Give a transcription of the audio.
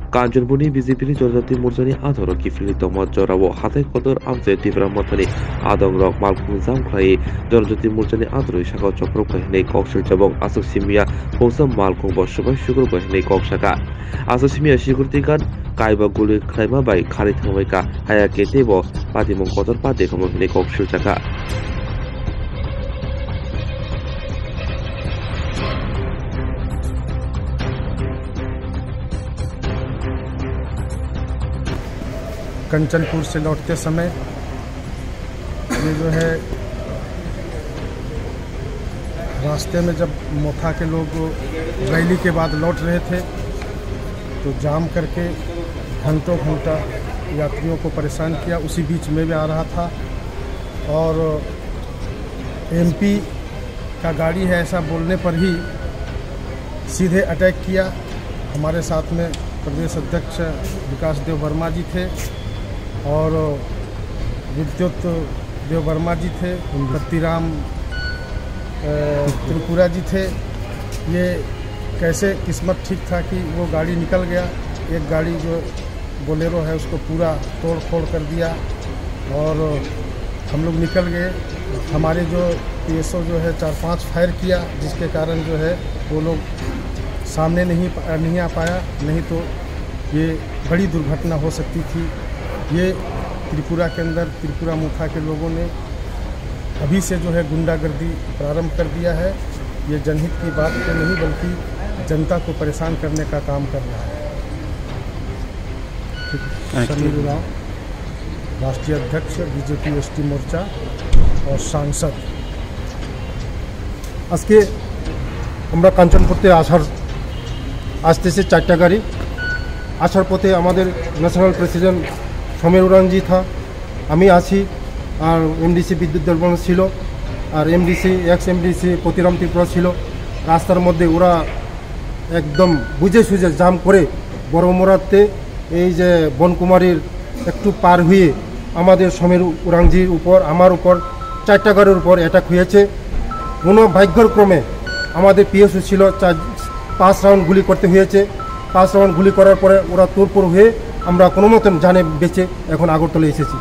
कांचनपुरनि बीजेपीनि जनजाति मोर्चानि आधार किफिलि तमा जराव हाथाय कदर आमजे तीव्र मथानि आदं रक मालखुं जामख्लाय जनजाति मोर्चानि आधार शाखा चक्र कहने कक्सर जबक आसक सिमिया फौसम मालखुं बसुबाय शुगर कहने कक शाखा आसक सिमिया सिकुरिटि गार्ड कायबा गुलि खायमा बाय खारि थांबायका हाया केतेबो पातिमं कदर पाते खमने कक्सर शाखा कंचनपुर से लौटते समय ये जो है रास्ते में जब मोथा के लोग रैली के बाद लौट रहे थे तो जाम करके घंटों घंटा यात्रियों को परेशान किया। उसी बीच में भी आ रहा था और एमपी का गाड़ी है ऐसा बोलने पर ही सीधे अटैक किया। हमारे साथ में प्रदेश अध्यक्ष विकास देव वर्मा जी थे और विद्युत देव वर्मा जी थे, बत्तीराम त्रिपुरा जी थे। ये कैसे किस्मत ठीक था कि वो गाड़ी निकल गया। एक गाड़ी जो बोलेरो है उसको पूरा तोड़ फोड़ कर दिया और हम लोग निकल गए। हमारे जो पीएसओ जो है 4-5 फायर किया जिसके कारण जो है वो लोग सामने नहीं आ पाया, नहीं तो ये बड़ी दुर्घटना हो सकती थी। ये त्रिपुरा के अंदर त्रिपुरा मुखा के लोगों ने अभी से जो है गुंडागर्दी प्रारंभ कर दिया है। ये जनहित की बात तो नहीं बल्कि जनता को परेशान करने का काम कर रहा है। समीर उरांव, राष्ट्रीय अध्यक्ष बीजेपी एसटी मोर्चा और सांसद। आज के আমরা কাঞ্চনপুরতে আসতেছে 4টা গাড়ি। আসার পথে আমাদের ন্যাশনাল প্রেসিডেন্ট সমীর উরাংজি था, আমি আছি আর এমডিসি বিদ্যুৎ দেববর্মা ছিল আর MDC x MDC Pratiram Tripura ছিল। রাস্তার মধ্যে ওরা একদম বুঝে সুঝে জাম করে বড় মোড়াতে এই যে বনকুমারীর একটু পার হয়ে আমাদের সমীর উরাংজির উপর আমার উপর 4টা গাড়ির উপর অ্যাটাক হয়েছে। কোনো ভাগ্যক্রমে আমাদের পিএসও ছিল 5 রাউন্ড গুলি করতে হয়েছে। 5 রাউন্ড গুলি করার পরে ওরা তোড়ফোড় হয়ে আমরা কোনো মতন জানে বেঁচে এখন আগরতলা এসেছি।